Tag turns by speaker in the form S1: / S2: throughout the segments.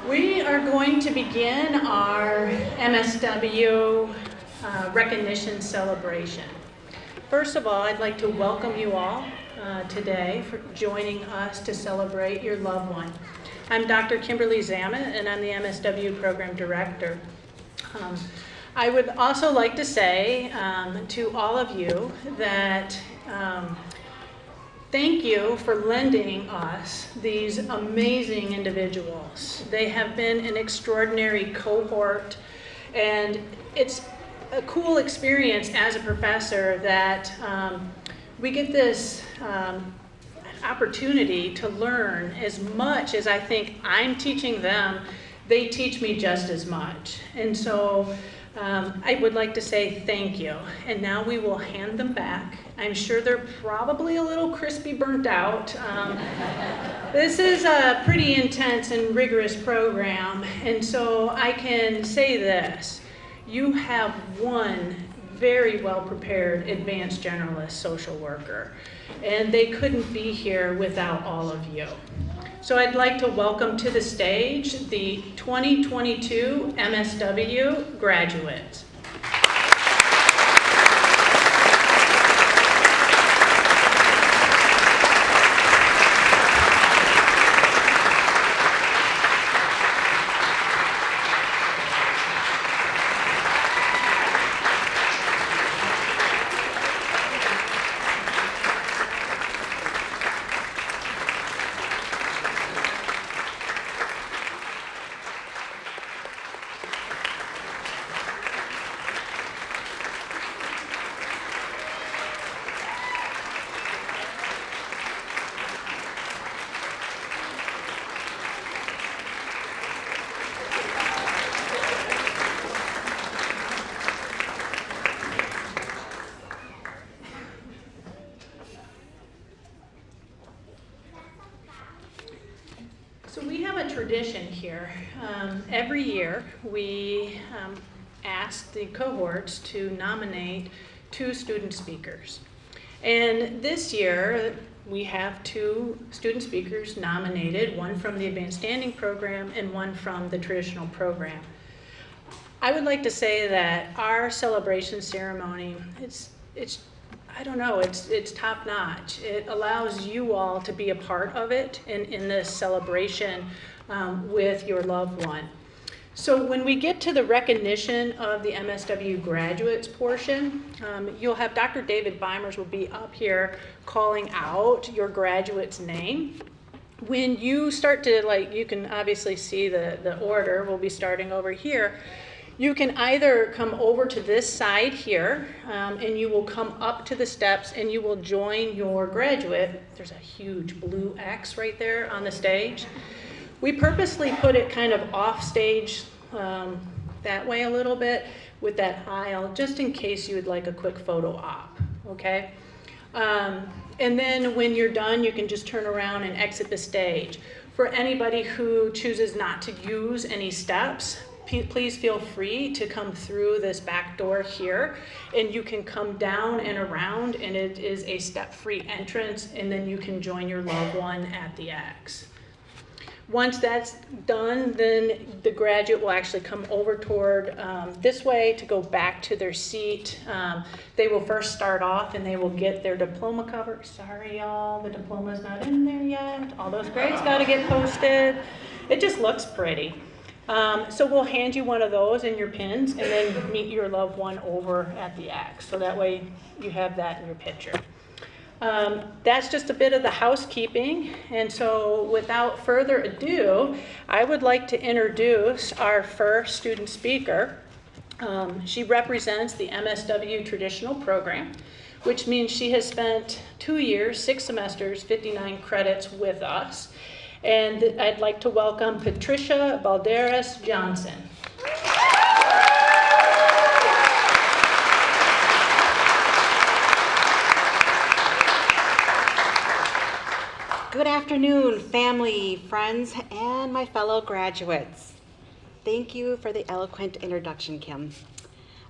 S1: We are going to begin our MSW recognition celebration. First of all, I'd like to welcome you all today for joining us to celebrate your loved one. I'm Dr. Kimberly Zammit, and I'm the MSW Program Director. I would also like to say to all of you that thank you for lending us these amazing individuals. They have been an extraordinary cohort, and it's a cool experience as a professor that we get this opportunity to learn as much as I think I'm teaching them. They teach me just as much. And so I would like to say thank you. And now we will hand them back. I'm sure they're probably a little crispy burnt out. This is a pretty intense and rigorous program. And so I can say this. You have one very well-prepared advanced generalist social worker. And they couldn't be here without all of you. So I'd like to welcome to the stage the 2022 MSW graduates. So we have a tradition here. Every year we ask the cohorts to nominate 2 student speakers. And this year, we have 2 student speakers nominated, one from the Advanced Standing Program and one from the traditional program. I would like to say that our celebration ceremony, it's I don't know, it's top notch. It allows you all to be a part of it in this celebration with your loved one. So when we get to the recognition of the MSW graduates portion, you'll have Dr. David Beimers will be up here calling out your graduate's name. When you start to, you can obviously see the order, we'll be starting over here. You can either come over to this side here, and you will come up to the steps and you will join your graduate. There's a huge blue X right there on the stage. We purposely put it kind of off stage that way a little bit with that aisle, just in case you would like a quick photo op, okay? And then when you're done, you can just turn around and exit the stage. For anybody who chooses not to use any steps, please feel free to come through this back door here, and you can come down and around, and it is a step-free entrance, and then you can join your loved one at the X. Once that's done, then the graduate will actually come over toward this way to go back to their seat. They will first start off and they will get their diploma cover. Sorry y'all, the diploma's not in there yet. All those grades gotta get posted. It just looks pretty. So we'll hand you one of those and your pins, and then meet your loved one over at the X. So that way you have that in your picture. That's just a bit of the housekeeping. And so without further ado, I would like to introduce our first student speaker. She represents the MSW traditional program, which means she has spent 2 years, 6 semesters, 59 credits with us. And I'd like to welcome Patricia Balderas Johnson.
S2: Good afternoon, family, friends, and my fellow graduates. Thank you for the eloquent introduction, Kim.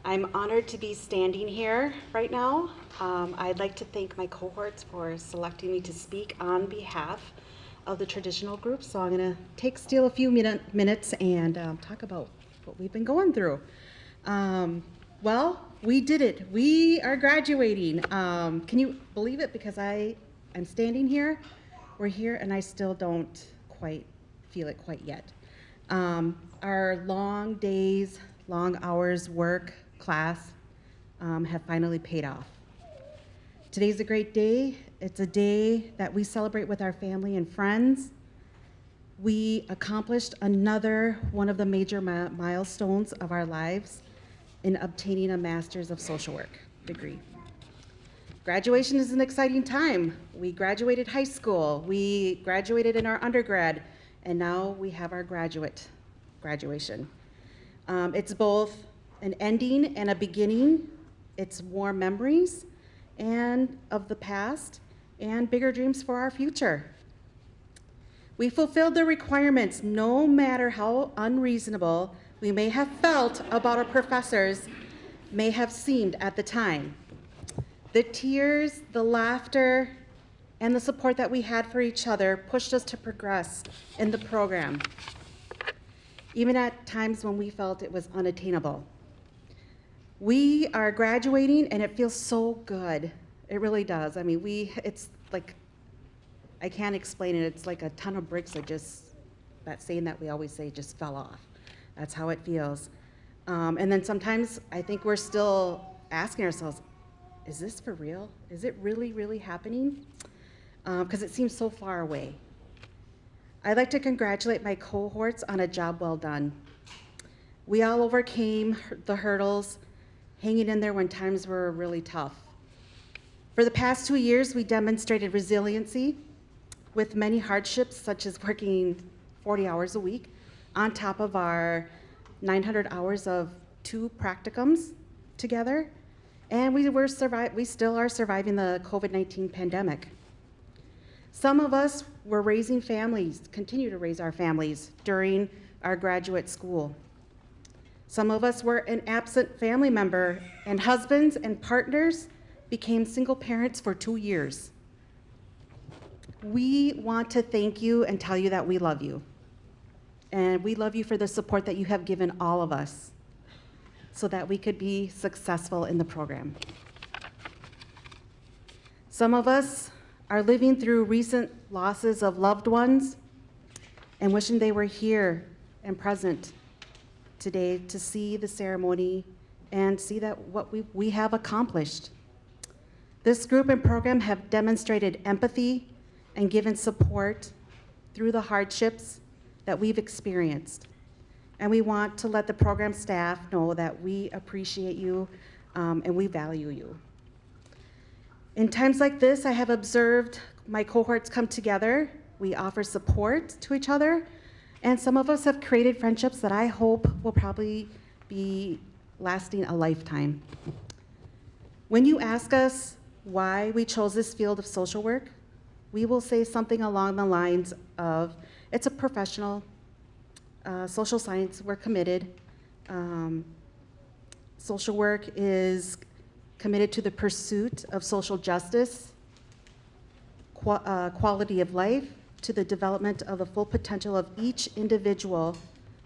S2: I'm honored to be standing here right now. I'd like to thank my cohorts for selecting me to speak on behalf of the traditional group. So I'm going to steal a few minutes and talk about what we've been going through. Well, we did it. We are graduating. Can you believe it? Because I'm standing here, we're here, and I still don't quite feel it quite yet. Our long days, long hours, work, class have finally paid off. Today's a great day. It's a day that we celebrate with our family and friends. We accomplished another one of the major milestones of our lives in obtaining a Master's of Social Work degree. Graduation is an exciting time. We graduated high school, we graduated in our undergrad, and now we have our graduation. It's both an ending and a beginning. It's warm memories and of the past, and bigger dreams for our future. We fulfilled the requirements, no matter how unreasonable we may have felt about our professors may have seemed at the time. The tears, the laughter, and the support that we had for each other pushed us to progress in the program, even at times when we felt it was unattainable. We are graduating, and it feels so good. It really does. I mean, it's like, I can't explain it. It's like a ton of bricks that saying that we always say just fell off. That's how it feels. And then sometimes I think we're still asking ourselves, is this for real? Is it really, really happening? Because it seems so far away. I'd like to congratulate my cohorts on a job well done. We all overcame the hurdles, hanging in there when times were really tough. For the past 2 years, we demonstrated resiliency with many hardships, such as working 40 hours a week on top of our 900 hours of 2 practicums together. And we still are surviving the COVID-19 pandemic. Some of us were raising families, continue to raise our families during our graduate school. Some of us were an absent family member, and husbands and partners became single parents for 2 years. We want to thank you and tell you that we love you. And we love you for the support that you have given all of us so that we could be successful in the program. Some of us are living through recent losses of loved ones and wishing they were here and present today to see the ceremony and see that what we have accomplished. This group and program have demonstrated empathy and given support through the hardships that we've experienced. And we want to let the program staff know that we appreciate you and we value you. In times like this, I have observed my cohorts come together. We offer support to each other, and some of us have created friendships that I hope will probably be lasting a lifetime. When you ask us why we chose this field of social work, we will say something along the lines of, it's a professional, social science, we're committed. Social work is committed to the pursuit of social justice, quality of life, to the development of the full potential of each individual,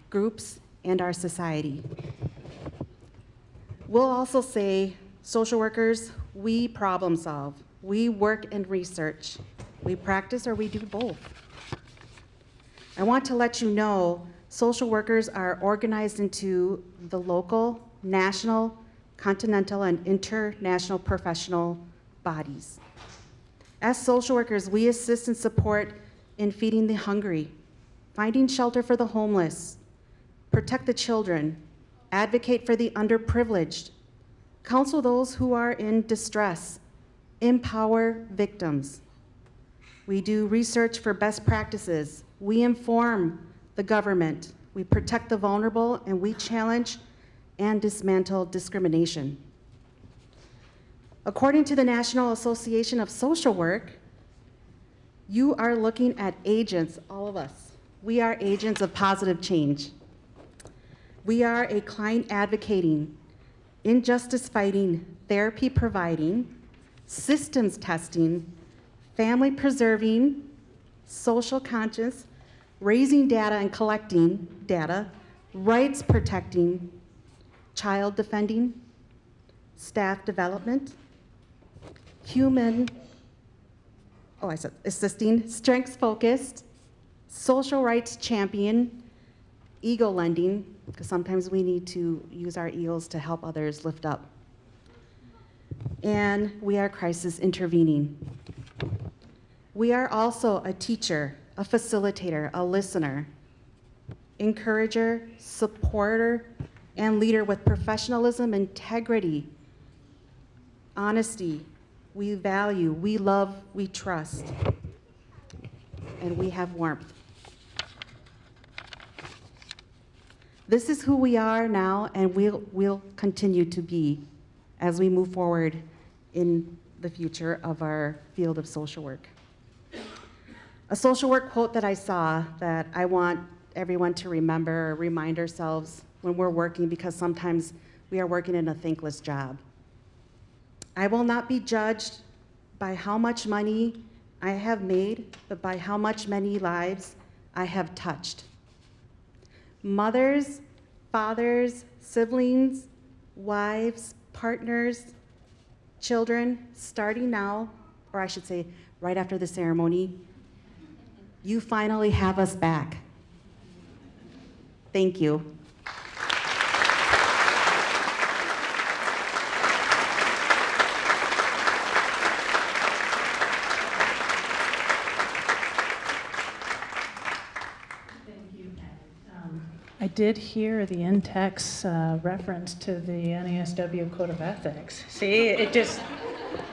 S2: groups, and our society. We'll also say, social workers, we problem solve. We work and research. We practice or we do both. I want to let you know, social workers are organized into the local, national, continental, and international professional bodies. As social workers, we assist and support in feeding the hungry, finding shelter for the homeless, protect the children, advocate for the underprivileged, counsel those who are in distress, empower victims. We do research for best practices. We inform the government. We protect the vulnerable, and we challenge and dismantle discrimination. According to the National Association of Social Work, you are looking at agents, all of us. We are agents of positive change. We are a client advocating, injustice fighting, therapy providing, systems testing, family preserving, social conscious, raising data and collecting data, rights protecting, child defending, staff development, assisting, strengths focused, social rights champion, ego lending, because sometimes we need to use our egos to help others lift up. And we are crisis intervening. We are also a teacher, a facilitator, a listener, encourager, supporter, and leader with professionalism, integrity, honesty. We value, we love, we trust, and we have warmth. This is who we are now, and we'll continue to be as we move forward in the future of our field of social work. A social work quote that I saw that I want everyone to remember or remind ourselves when we're working, because sometimes we are working in a thankless job. I will not be judged by how much money I have made, but by how much many lives I have touched. Mothers, fathers, siblings, wives, partners, children, starting now, or I should say right after the ceremony, you finally have us back. Thank you.
S1: I did hear the in-text reference to the MSW Code of Ethics. See, it's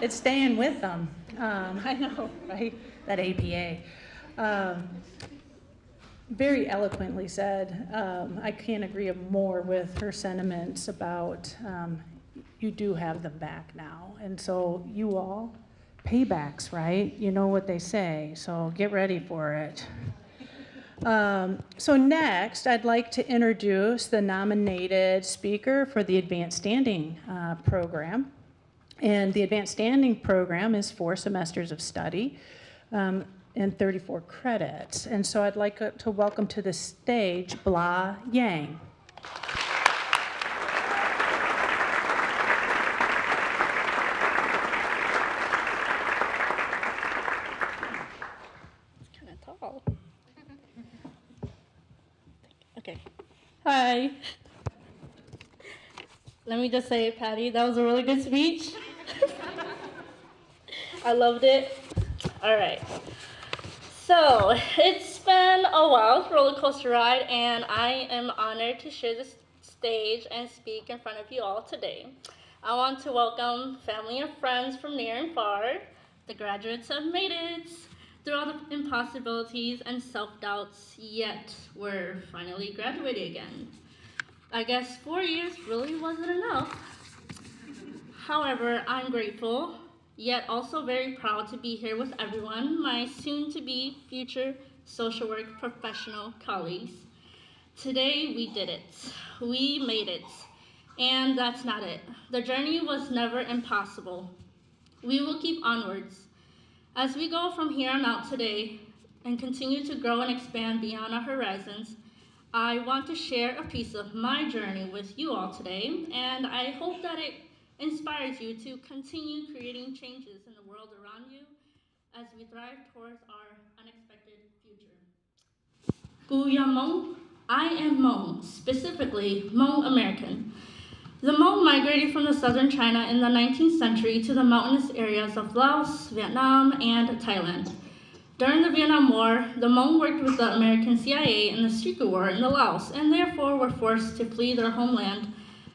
S1: staying with them. I know, right? That APA. Very eloquently said. I can't agree more with her sentiments about you do have them back now. And so you all, paybacks, right? You know what they say, so get ready for it. So next, I'd like to introduce the nominated speaker for the Advanced Standing program. And the Advanced Standing program is 4 semesters of study and 34 credits. And so I'd like to welcome to the stage Blah Yang.
S3: Okay. Hi. Let me just say, Patty, that was a really good speech. I loved it. All right. So, it's been a wild roller coaster ride, and I am honored to share this stage and speak in front of you all today. I want to welcome family and friends from near and far. The graduates have made it through all the impossibilities and self-doubts, yet we're finally graduating again. I guess 4 years really wasn't enough. However, I'm grateful, yet also very proud to be here with everyone, my soon-to-be future social work professional colleagues. Today, we did it. We made it. And that's not it. The journey was never impossible. We will keep onwards. As we go from here on out today and continue to grow and expand beyond our horizons, I want to share a piece of my journey with you all today, and I hope that it inspires you to continue creating changes in the world around you as we thrive towards our unexpected future. Guya Hmong, I am Hmong, specifically Hmong American. The Hmong migrated from the southern China in the 19th century to the mountainous areas of Laos, Vietnam, and Thailand. During the Vietnam War, the Hmong worked with the American CIA in the Secret War in the Laos and therefore were forced to flee their homeland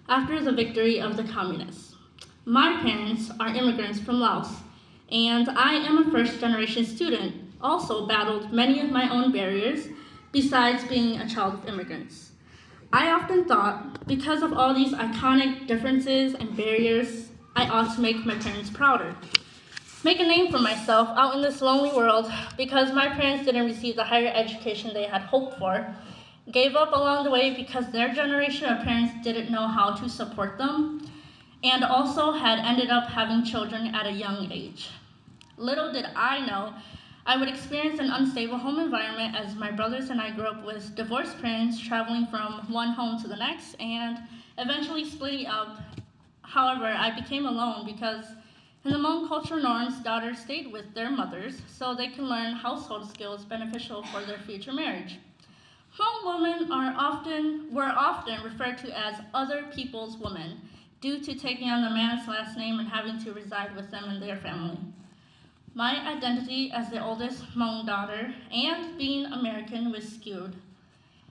S3: after the victory of the communists. My parents are immigrants from Laos, and I am a first-generation student, also battled many of my own barriers besides being a child of immigrants. I often thought, because of all these iconic differences and barriers, I ought to make my parents prouder. Make a name for myself out in this lonely world because my parents didn't receive the higher education they had hoped for, gave up along the way because their generation of parents didn't know how to support them, and also had ended up having children at a young age. Little did I know I would experience an unstable home environment as my brothers and I grew up with divorced parents traveling from one home to the next and eventually splitting up. However, I became alone because in the Hmong cultural norms, daughters stayed with their mothers so they can learn household skills beneficial for their future marriage. Hmong women were often referred to as other people's women due to taking on the man's last name and having to reside with them and their family. My identity as the oldest Hmong daughter and being American was skewed.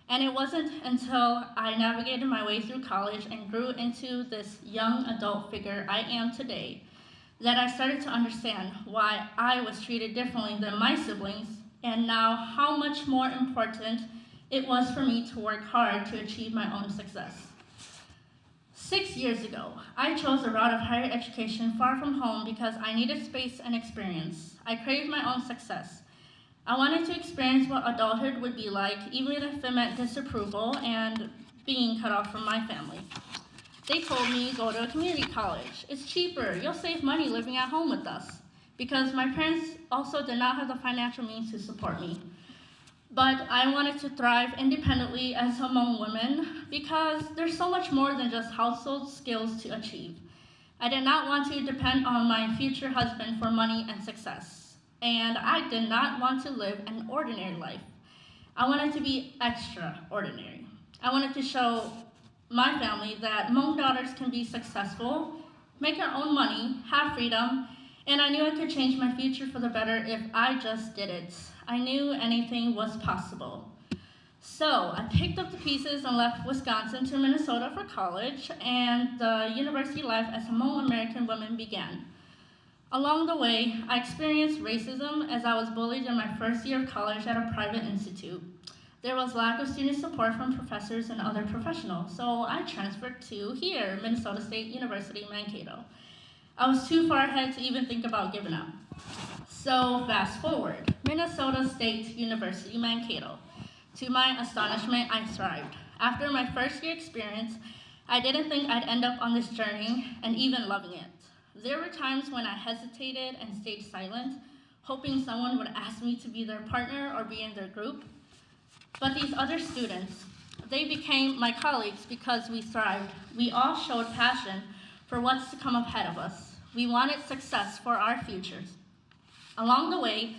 S3: And it wasn't until I navigated my way through college and grew into this young adult figure I am today that I started to understand why I was treated differently than my siblings and now how much more important it was for me to work hard to achieve my own success. 6 years ago, I chose a route of higher education far from home because I needed space and experience. I craved my own success. I wanted to experience what adulthood would be like, even if it meant disapproval and being cut off from my family. They told me, go to a community college. It's cheaper. You'll save money living at home with us. Because my parents also did not have the financial means to support me. But I wanted to thrive independently as a Hmong woman because there's so much more than just household skills to achieve. I did not want to depend on my future husband for money and success. And I did not want to live an ordinary life. I wanted to be extraordinary. I wanted to show my family that Hmong daughters can be successful, make their own money, have freedom, and I knew I could change my future for the better if I just did it. I knew anything was possible. So I picked up the pieces and left Wisconsin to Minnesota for college, and the university life as a Hmong American woman began. Along the way, I experienced racism as I was bullied in my first year of college at a private institute. There was lack of student support from professors and other professionals, so I transferred to here, Minnesota State University, Mankato. I was too far ahead to even think about giving up. So fast forward, Minnesota State University, Mankato. To my astonishment, I thrived. After my first year experience, I didn't think I'd end up on this journey and even loving it. There were times when I hesitated and stayed silent, hoping someone would ask me to be their partner or be in their group. But these other students, they became my colleagues because we thrived. We all showed passion for what's to come ahead of us. We wanted success for our futures. Along the way,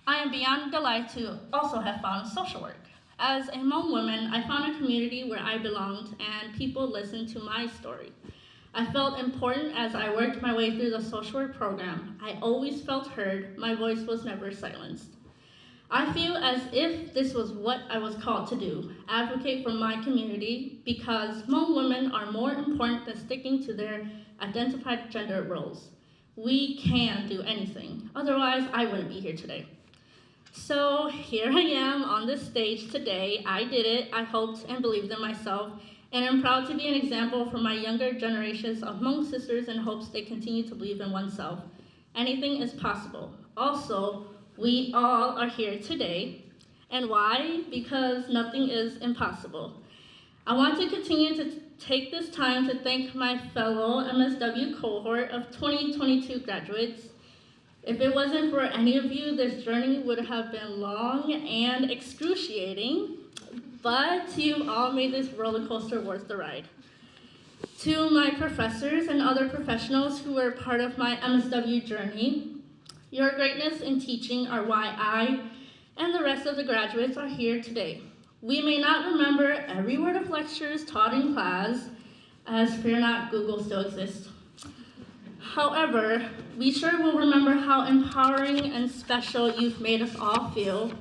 S3: I am beyond delighted to also have found social work. As a Hmong woman, I found a community where I belonged and people listened to my story. I felt important as I worked my way through the social work program. I always felt heard. My voice was never silenced. I feel as if this was what I was called to do, advocate for my community, because Hmong women are more important than sticking to their identified gender roles. We can do anything. Otherwise, I wouldn't be here today. So here I am on this stage today. I did it. I hoped and believed in myself, and I'm proud to be an example for my younger generations of Hmong sisters and hopes they continue to believe in oneself. Anything is possible. Also, we all are here today. And why? Because nothing is impossible. I want to continue to take this time to thank my fellow MSW cohort of 2022 graduates. If it wasn't for any of you, this journey would have been long and excruciating, but you've all made this roller coaster worth the ride. To my professors and other professionals who were part of my MSW journey, your greatness in teaching are why I and the rest of the graduates are here today. We may not remember every word of lectures taught in class, as fear not, Google still exists. However, we sure will remember how empowering and special you've made us all feel,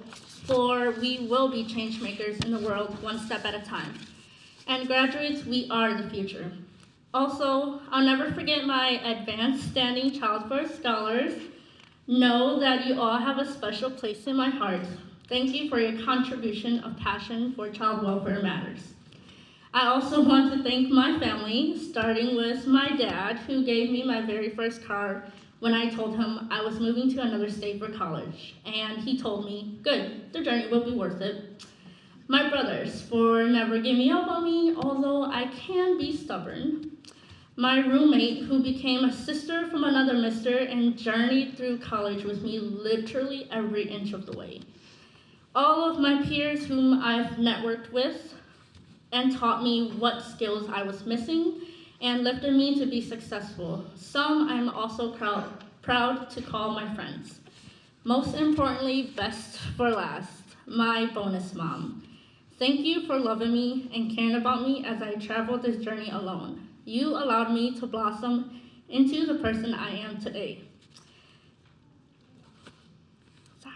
S3: for we will be change makers in the world one step at a time. And graduates, we are the future. Also, I'll never forget my advanced standing child birth scholars. Know that you all have a special place in my heart. Thank you for your contribution of passion for child welfare matters. I also want to thank my family, starting with my dad, who gave me my very first car when I told him I was moving to another state for college. And he told me, good, the journey will be worth it. My brothers, for never giving up on me, although I can be stubborn. My roommate, who became a sister from another mister and journeyed through college with me literally every inch of the way. All of my peers whom I've networked with and taught me what skills I was missing and lifted me to be successful. Some I'm also proud to call my friends. Most importantly, best for last, my bonus mom. Thank you for loving me and caring about me as I traveled this journey alone. You allowed me to blossom into the person I am today. Sorry.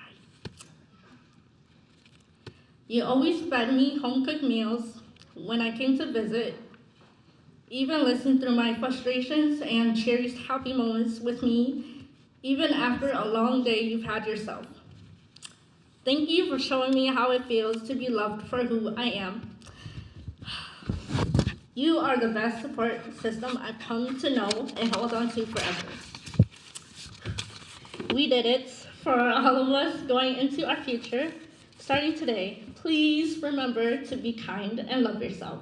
S3: You always fed me home-cooked meals when I came to visit, even listened through my frustrations and cherished happy moments with me, even after a long day you've had yourself. Thank you for showing me how it feels to be loved for who I am. You are the best support system I've come to know and hold on to forever. We did it for all of us going into our future. Starting today, please remember to be kind and love yourself.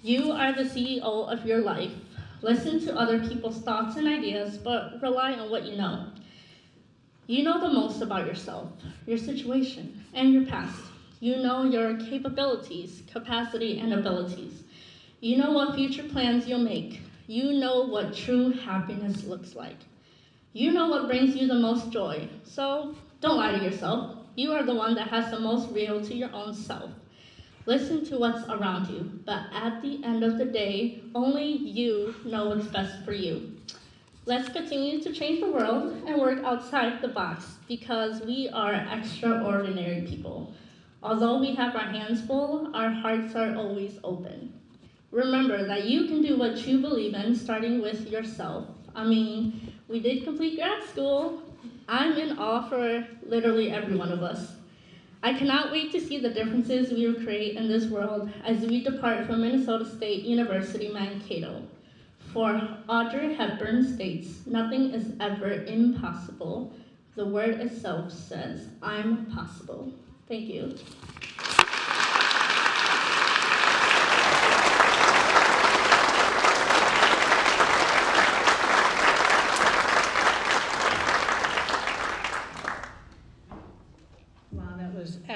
S3: You are the CEO of your life. Listen to other people's thoughts and ideas, but rely on what you know. You know the most about yourself, your situation, and your past. You know your capabilities, capacity, and abilities. You know what future plans you'll make. You know what true happiness looks like. You know what brings you the most joy. So don't lie to yourself. You are the one that has the most real to your own self. Listen to what's around you, but at the end of the day, only you know what's best for you. Let's continue to change the world and work outside the box because we are extraordinary people. Although we have our hands full, our hearts are always open. Remember that you can do what you believe in, starting with yourself. I mean, we did complete grad school. I'm in awe for literally every one of us. I cannot wait to see the differences we will create in this world as we depart from Minnesota State University, Mankato. For Audrey Hepburn states, nothing is ever impossible. The word itself says, I'm possible. Thank you.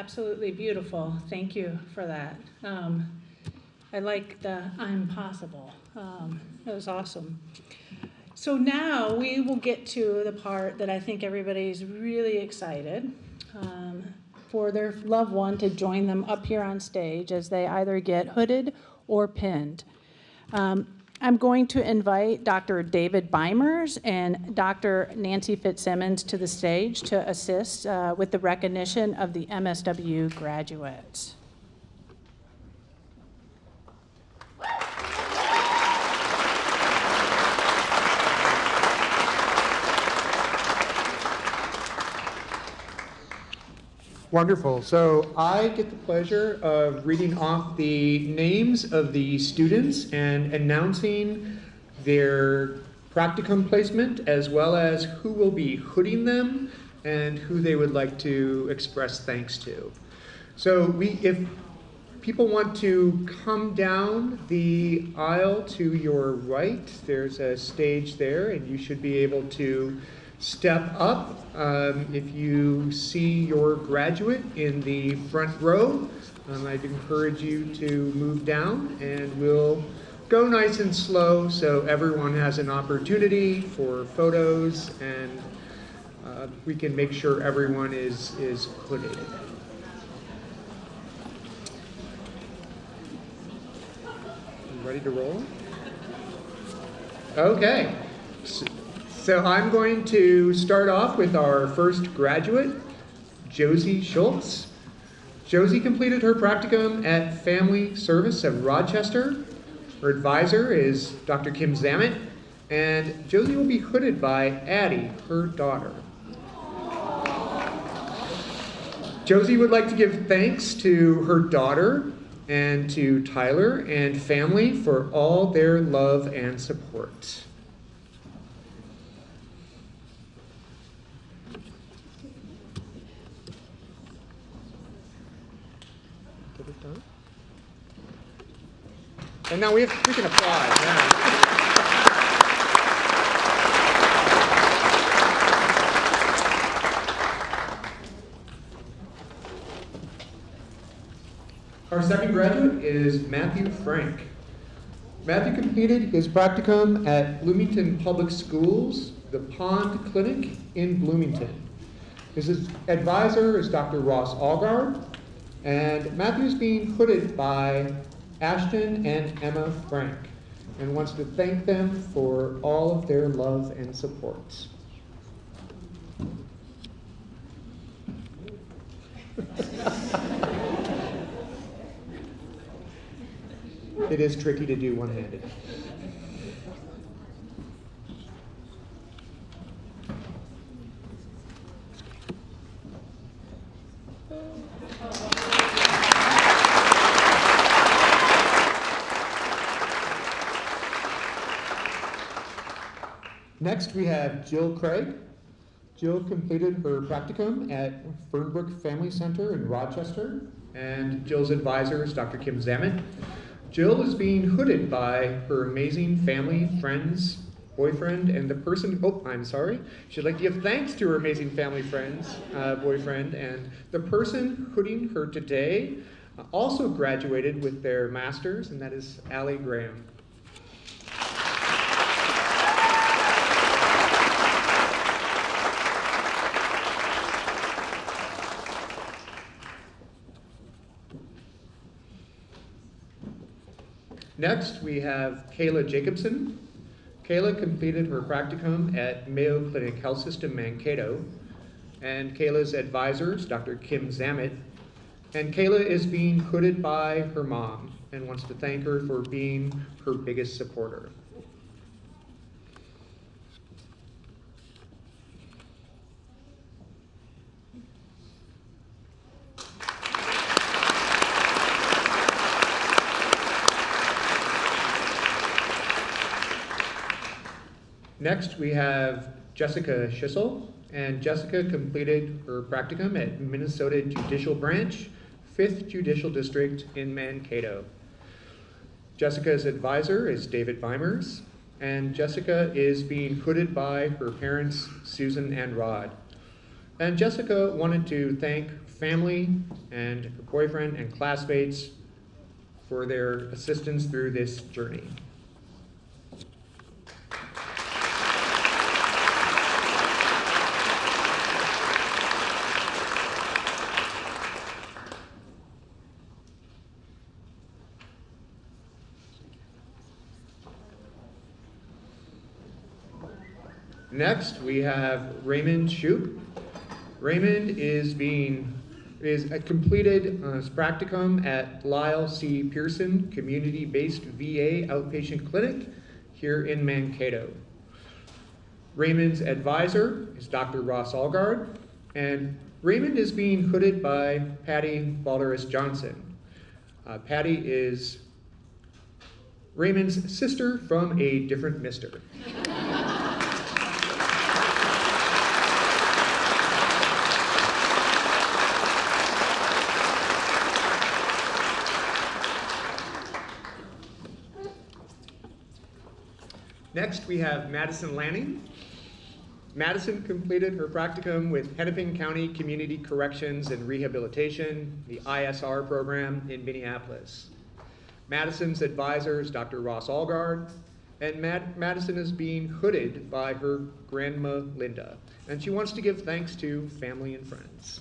S1: absolutely beautiful. Thank you for that. I like the I'm possible. That was awesome. So now we will get to the part that I think everybody's really excited for their loved one to join them up here on stage as they either get hooded or pinned. I'm going to invite Dr. David Beimers and Dr. Nancy Fitzsimmons to the stage to assist with the recognition of the MSW graduates.
S4: Wonderful. So I get the pleasure of reading off the names of the students and announcing their practicum placement, as well as who will be hooding them and who they would like to express thanks to. So if people want to come down the aisle to your right, there's a stage there, and you should be able to step up. If you see your graduate in the front row, I'd encourage you to move down, and we'll go nice and slow so everyone has an opportunity for photos, and we can make sure everyone is hooded. You ready to roll? Okay. So I'm going to start off with our first graduate, Josie Schultz. Josie completed her practicum at Family Service of Rochester. Her advisor is Dr. Kim Zammit, and Josie will be hooded by Addie, her daughter. Josie would like to give thanks to her daughter and to Tyler and family for all their love and support. And now we can applaud. Yeah. Our second graduate is Matthew Frank. Matthew completed his practicum at Bloomington Public Schools, the Pond Clinic in Bloomington. His advisor is Dr. Ross Allgard, and Matthew's being hooded by Ashton and Emma Frank, and wants to thank them for all of their love and support. It is tricky to do one-handed. Next, we have Jill Craig. Jill completed her practicum at Fernbrook Family Center in Rochester, and Jill's advisor is Dr. Kim Zammit. Jill is being hooded by her amazing family, friends, boyfriend, and the person, she'd like to give thanks to her amazing family, friends, boyfriend, and the person hooding her today also graduated with their masters, and that is Allie Graham. Next, we have Kayla Jacobson. Kayla completed her practicum at Mayo Clinic Health System Mankato, and Kayla's advisor is Dr. Kim Zammit. And Kayla is being hooded by her mom and wants to thank her for being her biggest supporter. Next, we have Jessica Schissel, and Jessica completed her practicum at Minnesota Judicial Branch, 5th Judicial District in Mankato. Jessica's advisor is David Beimers, and Jessica is being hooded by her parents, Susan and Rod. And Jessica wanted to thank family and her boyfriend and classmates for their assistance through this journey. Next, we have Raymond Shoup. Raymond is completed his practicum at Lyle C. Pearson Community-Based VA Outpatient Clinic here in Mankato. Raymond's advisor is Dr. Ross Allgard, and Raymond is being hooded by Patty Balderas Johnson. Patty is Raymond's sister from a different mister. Next, we have Madison Lanning. Madison completed her practicum with Hennepin County Community Corrections and Rehabilitation, the ISR program in Minneapolis. Madison's advisor is Dr. Ross Allgard, and Madison is being hooded by her grandma, Linda, and she wants to give thanks to family and friends.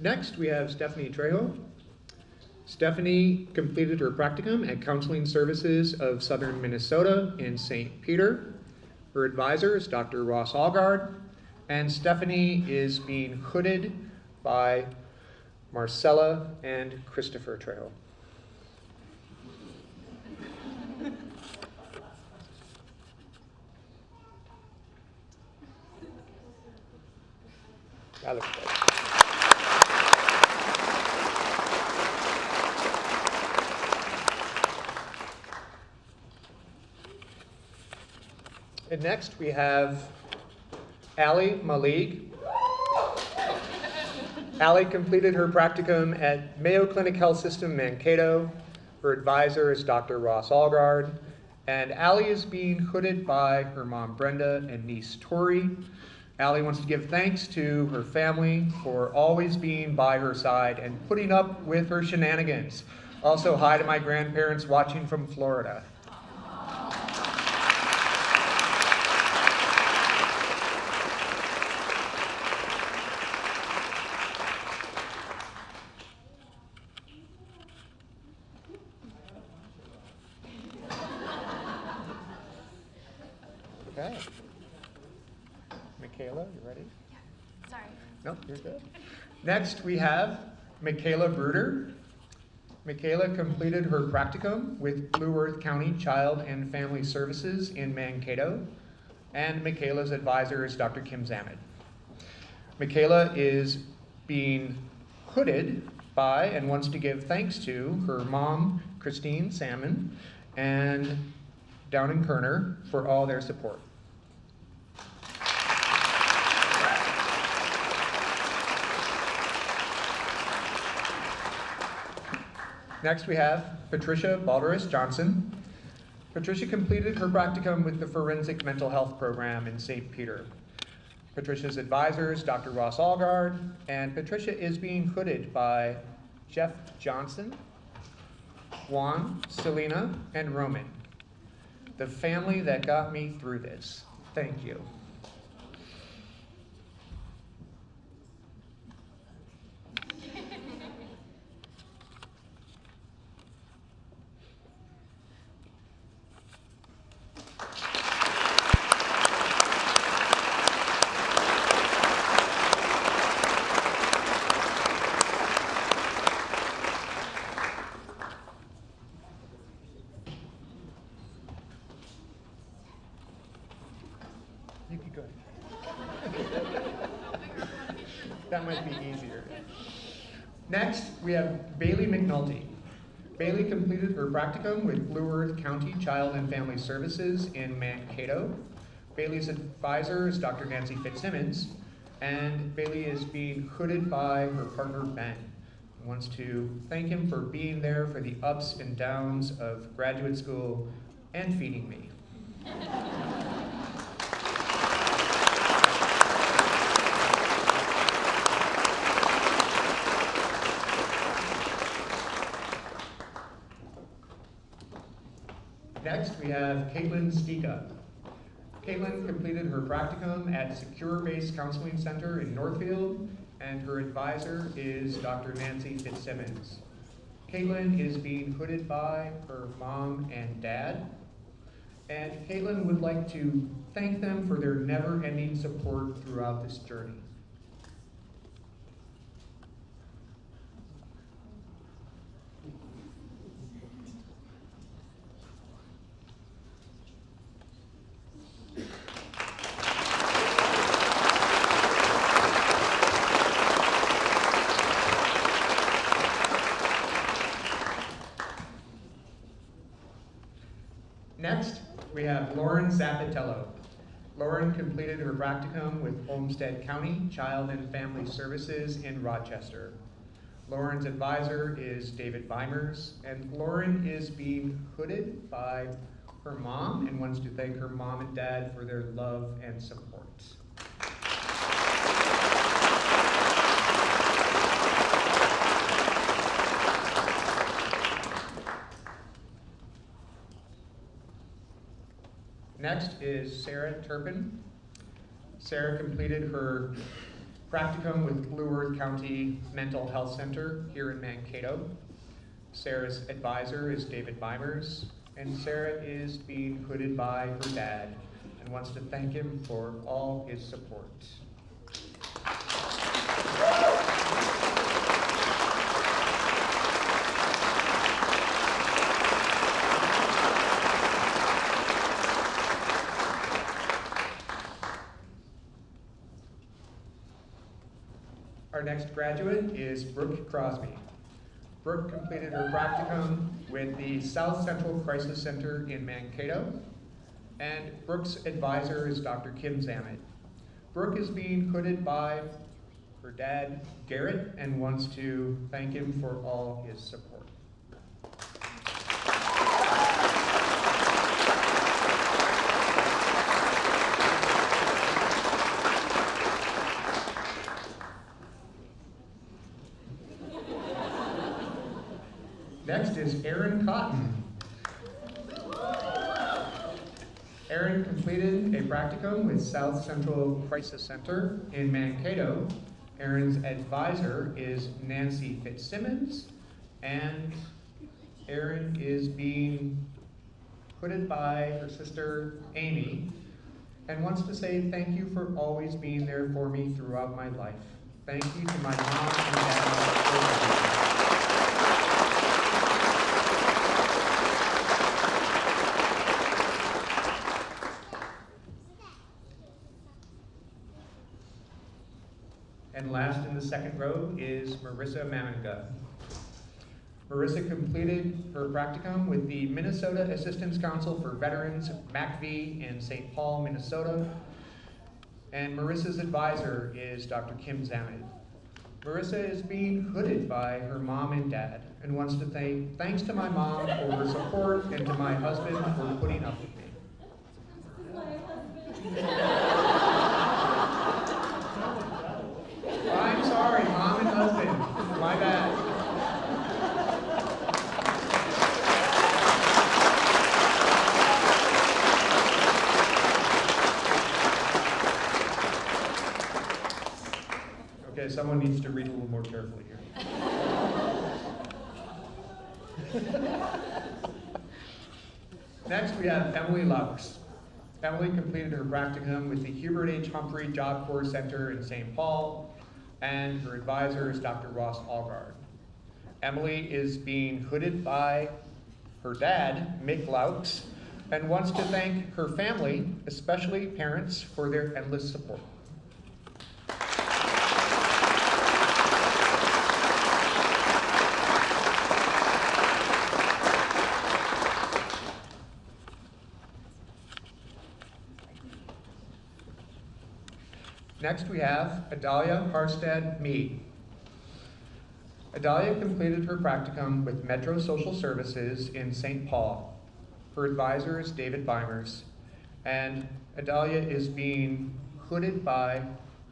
S4: Next, we have Stephanie Trejo. Stephanie completed her practicum at Counseling Services of Southern Minnesota in St. Peter. Her advisor is Dr. Ross Allgard, and Stephanie is being hooded by Marcella and Christopher Trejo. That looks good. And next we have Allie Malik. Allie completed her practicum at Mayo Clinic Health System Mankato. Her advisor is Dr. Ross Allgard. And Allie is being hooded by her mom Brenda and niece Tori. Allie wants to give thanks to her family for always being by her side and putting up with her shenanigans. Also, hi to my grandparents watching from Florida. Okay. Michaela, you ready?
S5: Yeah, sorry.
S4: No, you're good. Next, we have Michaela Bruder. Michaela completed her practicum with Blue Earth County Child and Family Services in Mankato, and Michaela's advisor is Dr. Kim Zamet. Michaela is being hooded by and wants to give thanks to her mom, Christine Salmon, and Down in Kerner for all their support. Next we have Patricia Balderas Johnson. Patricia completed her practicum with the Forensic Mental Health Program in St. Peter. Patricia's advisors, Dr. Ross Allgard, and Patricia is being hooded by Jeff Johnson, Juan, Selena, and Roman. The family that got me through this. Thank you. You can go ahead. That might be easier. Next, we have Bailey McNulty. Bailey completed her practicum with Blue Earth County Child and Family Services in Mankato. Bailey's advisor is Dr. Nancy Fitzsimmons, and Bailey is being hooded by her partner Ben. wants to thank him for being there for the ups and downs of graduate school and feeding me. Next, we have Caitlin Stika. Caitlin completed her practicum at Secure Base Counseling Center in Northfield, and her advisor is Dr. Nancy Fitzsimmons. Caitlin is being hooded by her mom and dad, and Caitlin would like to thank them for their never-ending support throughout this journey. Next, we have Lauren Zapatello. Lauren completed her practicum with Olmsted County Child and Family Services in Rochester. Lauren's advisor is David Weimers, and Lauren is being hooded by her mom and wants to thank her mom and dad for their love and support. Next is Sarah Turpin. Sarah completed her practicum with Blue Earth County Mental Health Center here in Mankato. Sarah's advisor is David Weimers, and Sarah is being hooded by her dad and wants to thank him for all his support. Our next graduate is Brooke Crosby. Brooke completed her practicum with the South Central Crisis Center in Mankato, and Brooke's advisor is Dr. Kim Zamet. Brooke is being hooded by her dad, Garrett, and wants to thank him for all his support. Next is Erin Cotton. Erin completed a practicum with South Central Crisis Center in Mankato. Erin's advisor is Nancy Fitzsimmons, and Erin is being hooded by her sister Amy and wants to say thank you for always being there for me throughout my life. Thank you to my mom and dad. And last in the second row is Marissa Maminga. Marissa completed her practicum with the Minnesota Assistance Council for Veterans, MACV, in St. Paul, Minnesota. And Marissa's advisor is Dr. Kim Zamet. Marissa is being hooded by her mom and dad and wants to say thanks to my mom for her support and to my husband for putting up with me. I'm sorry, mom and husband. My bad. Okay, someone needs to read a little more carefully here. Next, we have Emily Laux. Emily completed her practicum with the Hubert H. Humphrey Job Corps Center in St. Paul, and her advisor is Dr. Ross Allgard. Emily is being hooded by her dad, Mick Laux, and wants to thank her family, especially parents, for their endless support. Next we have Adalia Harstead Mead. Adalia completed her practicum with Metro Social Services in St. Paul. Her advisor is David Beimers, and Adalia is being hooded by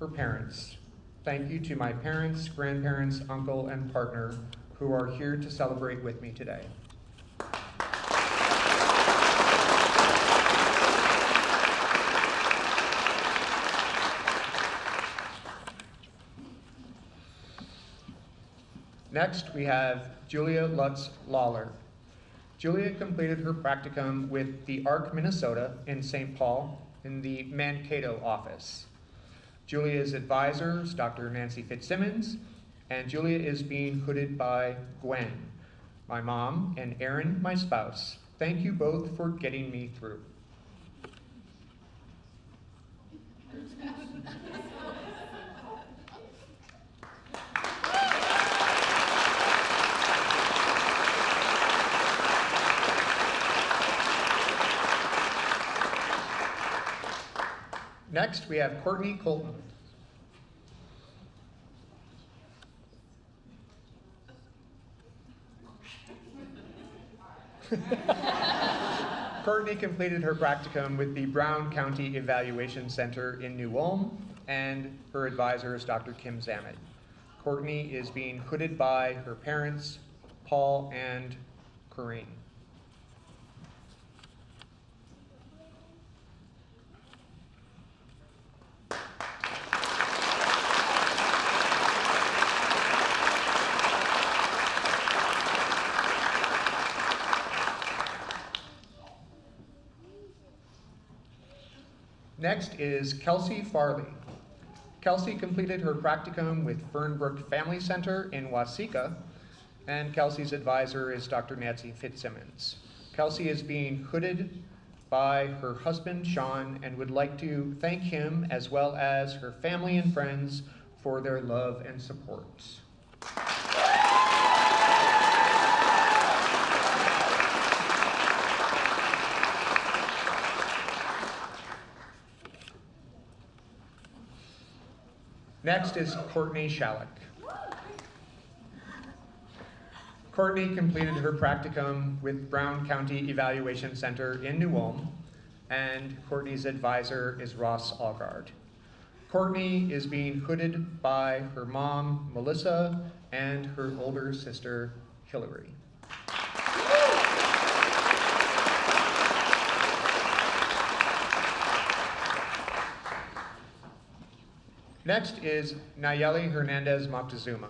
S4: her parents. Thank you to my parents, grandparents, uncle, and partner who are here to celebrate with me today. Next, we have Julia Lutz Lawler. Julia completed her practicum with the ARC Minnesota in St. Paul in the Mankato office. Julia's advisor is Dr. Nancy Fitzsimmons, and Julia is being hooded by Gwen, my mom, and Erin, my spouse. Thank you both for getting me through. Next, we have Courtney Colton. Courtney completed her practicum with the Brown County Evaluation Center in New Ulm, and her advisor is Dr. Kim Zamet. Courtney is being hooded by her parents, Paul and Corrine. Next is Kelsey Farley. Kelsey completed her practicum with Fernbrook Family Center in Waseca, and Kelsey's advisor is Dr. Nancy Fitzsimmons. Kelsey is being hooded by her husband, Sean, and would like to thank him as well as her family and friends for their love and support. Next is Courtney Shalleck. Courtney completed her practicum with Brown County Evaluation Center in New Ulm, and Courtney's advisor is Ross Allgard. Courtney is being hooded by her mom, Melissa, and her older sister, Hillary. Next is Nayeli Hernandez Moctezuma.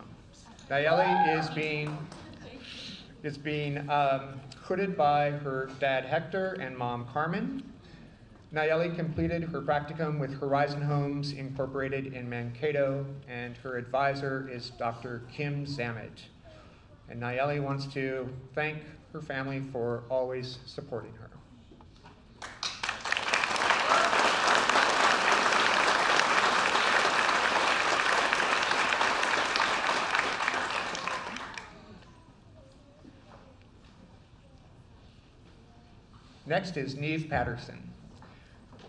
S4: Nayeli is being hooded by her dad Hector and mom Carmen. Nayeli completed her practicum with Horizon Homes Incorporated in Mankato, and her advisor is Dr. Kim Zamet. And Nayeli wants to thank her family for always supporting her. Next is Neve Patterson.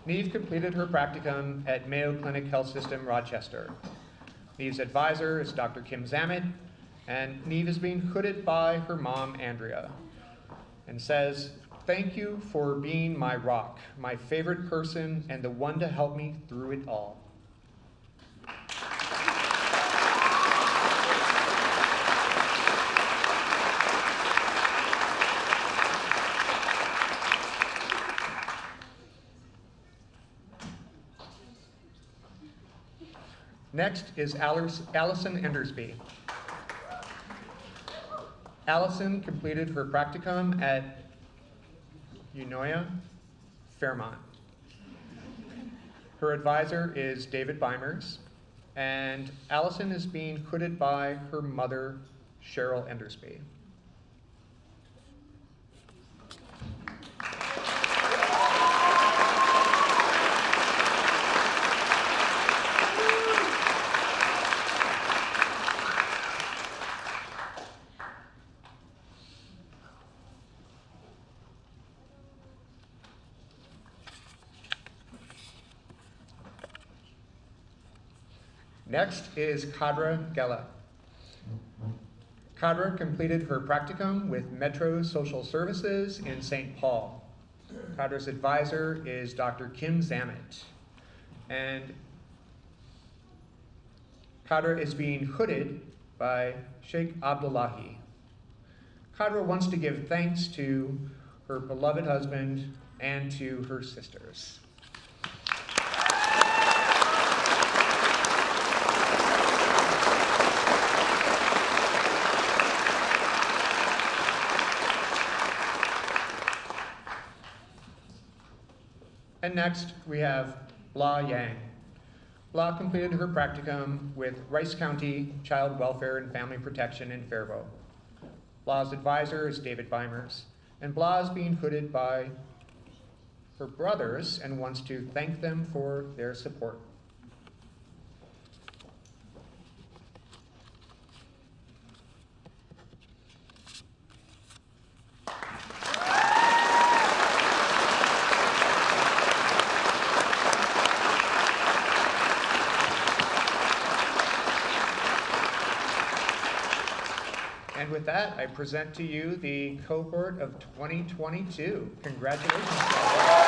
S4: Neve completed her practicum at Mayo Clinic Health System, Rochester. Neve's advisor is Dr. Kim Zamet, and Neve is being hooded by her mom, Andrea, and says, "Thank you for being my rock, my favorite person, and the one to help me through it all." Next is Allison Endersby. Allison completed her practicum at Unoya Fairmont. Her advisor is David Beimers, and Allison is being hooded by her mother, Cheryl Endersby. Next is Kadra Gela. Kadra completed her practicum with Metro Social Services in St. Paul. Kadra's advisor is Dr. Kim Zamet. And Kadra is being hooded by Sheikh Abdullahi. Kadra wants to give thanks to her beloved husband and to her sisters. And next, we have Bla Yang. Bla completed her practicum with Rice County Child Welfare and Family Protection in Faribault. Bla's advisor is David Beimers, and Bla is being hooded by her brothers and wants to thank them for their support. And with that, I present to you the cohort of 2022. Congratulations, guys.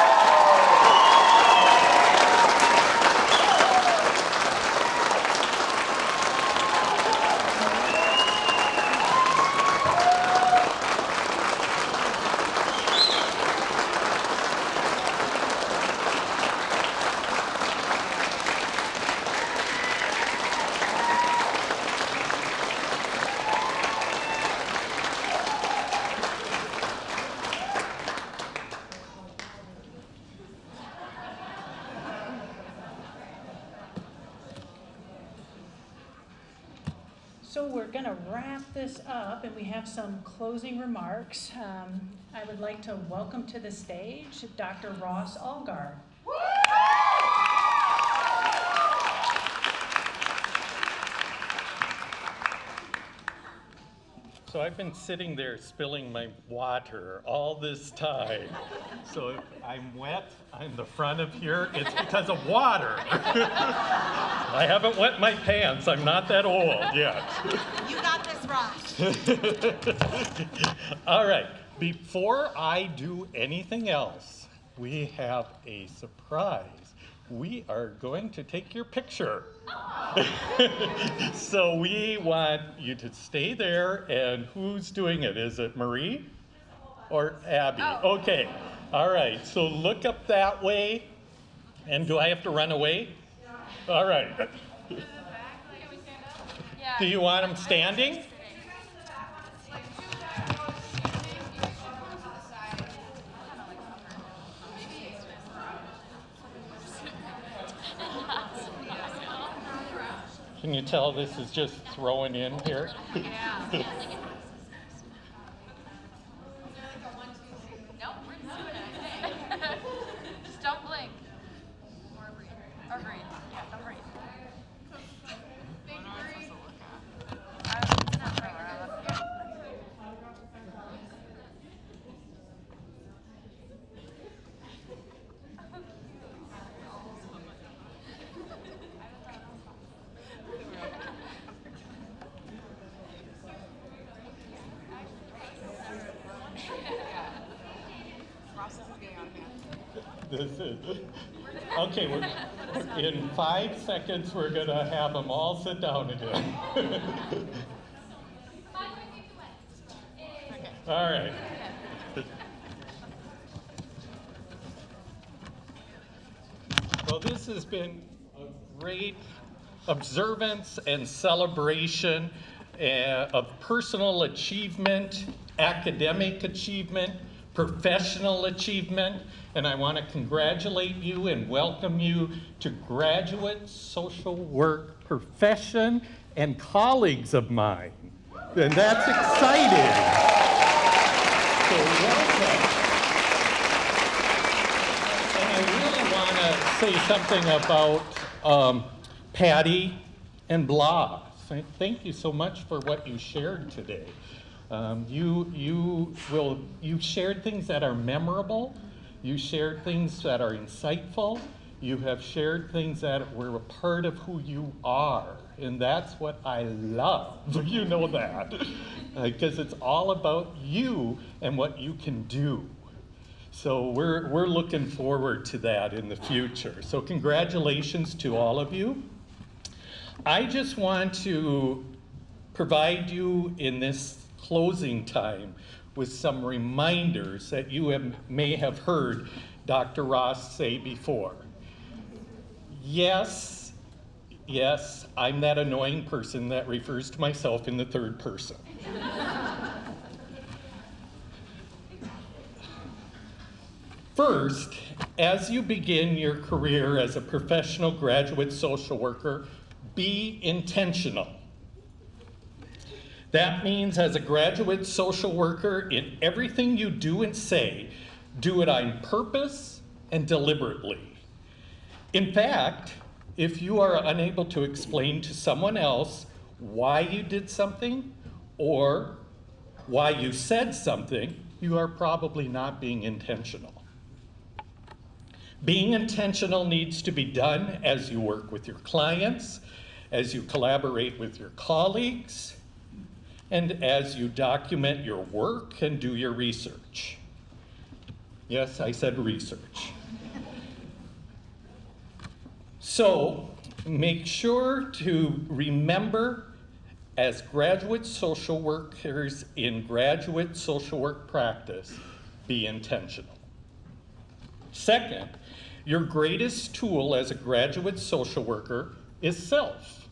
S1: So we're going to wrap this up, and we have some closing remarks. I would like to welcome to the stage Dr. Ross Allgard.
S5: So I've been sitting there spilling my water all this time. So if I'm wet on the front of here, it's because of water. I haven't wet my pants. I'm not that old yet.
S6: You got this, Ross.
S5: All right, before I do anything else, we have a surprise. We are going to take your picture. So we want you to stay there, and who's doing it? Is it Marie or Abby?
S6: Oh.
S5: Okay, all right, so look up that way. And do I have to run away? All right. Do you want them standing? Can you tell this is just throwing in here?
S6: Yeah. Nope, we're just doing it. Just don't blink. Or breathe. Or breathe. Yeah, don't breathe. Big breathe. It's not right where I left it.
S5: This is, okay, in 5 seconds, we're gonna have them all sit down again. All right. Well, this has been a great observance and celebration of personal achievement, academic achievement, professional achievement, and I want to congratulate you and welcome you to graduate social work profession and colleagues of mine. And that's exciting. So welcome. And I really want to say something about Patty and Bla. Thank you so much for what you shared today. You shared things that are memorable. You shared things that are insightful, You have shared things that were a part of who you are, and that's what I love. You know that, because it's all about you and what you can do. So we're looking forward to that in the future. So congratulations to all of you. I just want to provide you in this closing time with some reminders that you may have heard Dr. Ross say before. Yes, I'm that annoying person that refers to myself in the third person. First, as you begin your career as a professional graduate social worker, be intentional. That means as a graduate social worker, in everything you do and say, do it on purpose and deliberately. In fact, if you are unable to explain to someone else why you did something or why you said something, you are probably not being intentional. Being intentional needs to be done as you work with your clients, as you collaborate with your colleagues, and as you document your work and do your research. Yes, I said research. So make sure to remember, as graduate social workers in graduate social work practice, be intentional. Second, your greatest tool as a graduate social worker is self.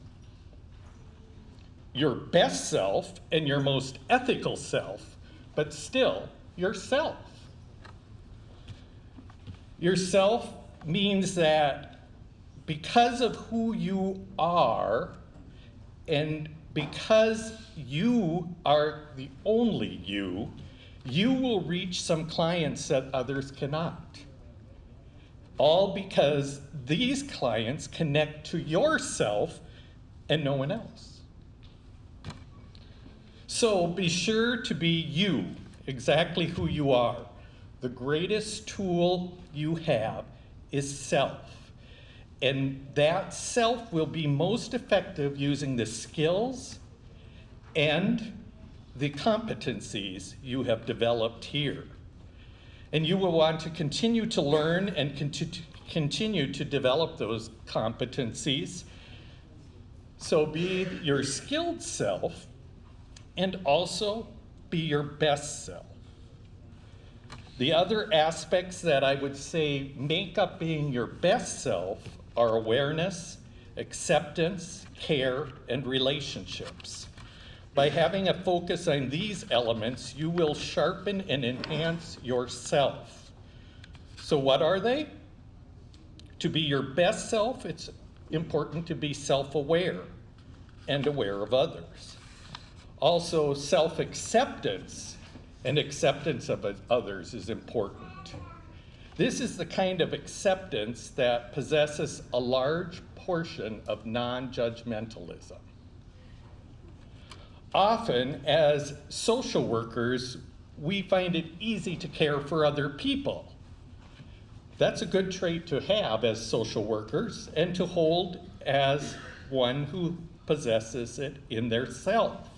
S5: Your best self and your most ethical self, but still yourself. Yourself means that because of who you are and because you are the only you, you will reach some clients that others cannot. All because these clients connect to yourself and no one else. So be sure to be you, exactly who you are. The greatest tool you have is self. And that self will be most effective using the skills and the competencies you have developed here. And you will want to continue to learn and continue to develop those competencies. So be your skilled self and also be your best self. The other aspects that I would say make up being your best self are awareness, acceptance, care, and relationships. By having a focus on these elements, you will sharpen and enhance yourself. So what are they? To be your best self, it's important to be self-aware and aware of others. Also, self-acceptance and acceptance of others is important. This is the kind of acceptance that possesses a large portion of non-judgmentalism. Often, as social workers, we find it easy to care for other people. That's a good trait to have as social workers and to hold as one who possesses it in their self.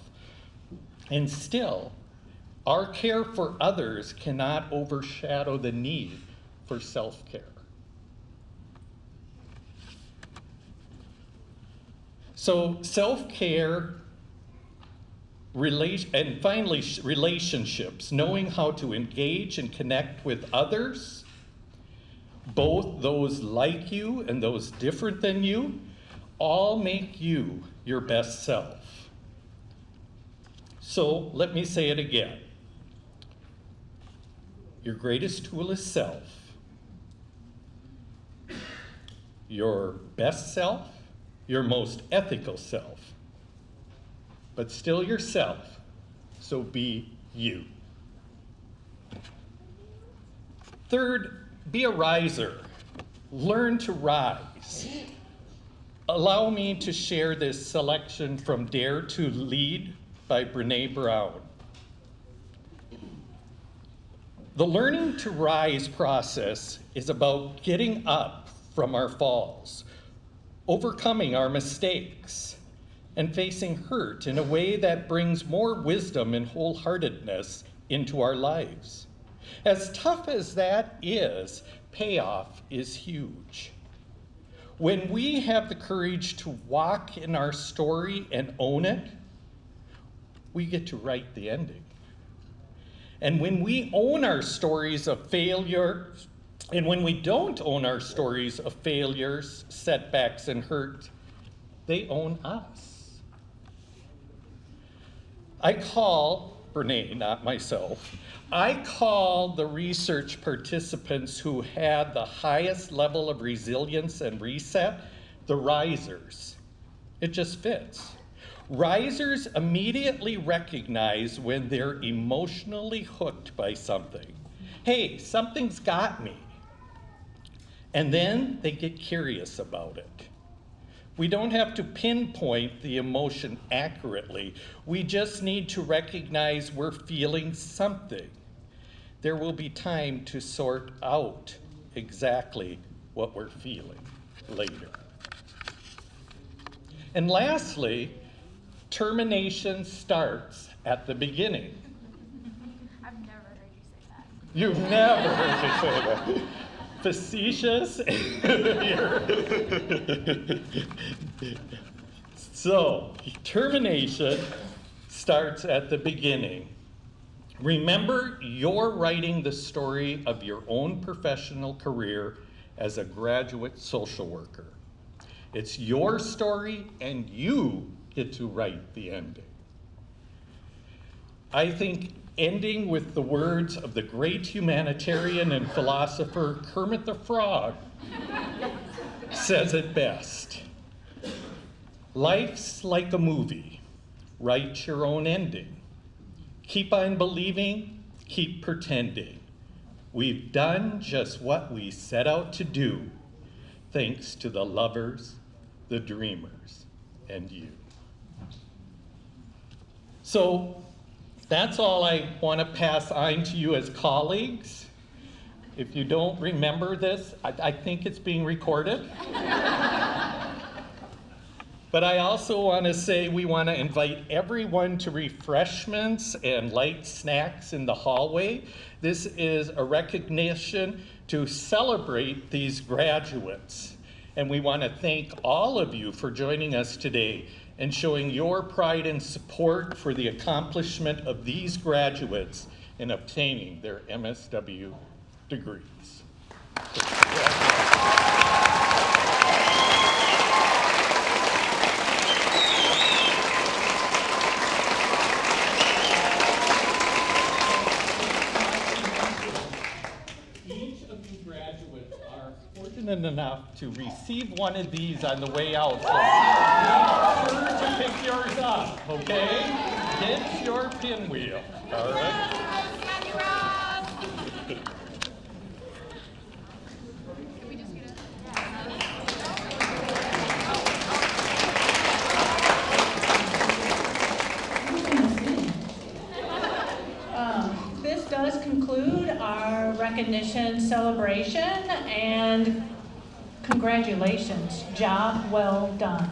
S5: And still, our care for others cannot overshadow the need for self-care. So self-care, and finally relationships, knowing how to engage and connect with others, both those like you and those different than you, all make you your best self. So let me say it again. Your greatest tool is self. Your best self, your most ethical self, but still yourself, so be you. Third, be a riser. Learn to rise. Allow me to share this selection from Dare to Lead by Brené Brown. The learning to rise process is about getting up from our falls, overcoming our mistakes, and facing hurt in a way that brings more wisdom and wholeheartedness into our lives. As tough as that is, payoff is huge. When we have the courage to walk in our story and own it, we get to write the ending. And when we own our stories of failure, and when we don't own our stories of failures, setbacks, and hurt, they own us. I call, Brene, not myself, I call the research participants who had the highest level of resilience and reset the risers. It just fits. Risers immediately recognize when they're emotionally hooked by something. Hey, something's got me. And then they get curious about it. We don't have to pinpoint the emotion accurately. We just need to recognize we're feeling something. There will be time to sort out exactly what we're feeling later. And lastly, termination starts at the beginning.
S6: I've never heard you say that.
S5: You've never heard me say that. Facetious. So, termination starts at the beginning. Remember, you're writing the story of your own professional career as a graduate social worker. It's your story, and you get to write the ending. I think ending with the words of the great humanitarian and philosopher Kermit the Frog says it best. Life's like a movie. Write your own ending. Keep on believing, keep pretending. We've done just what we set out to do, thanks to the lovers, the dreamers, and you. So that's all I want to pass on to you as colleagues. If you don't remember this, I think it's being recorded. But I also want to say we want to invite everyone to refreshments and light snacks in the hallway. This is a recognition to celebrate these graduates. And we want to thank all of you for joining us today and showing your pride and support for the accomplishment of these graduates in obtaining their MSW degrees. Each of you graduates are fortunate enough to receive one of these on the way out. So make sure to pick yours up, okay? Get your pinwheel, all right?
S6: Can we just get it?
S1: This does conclude our recognition celebration, and congratulations, job well done.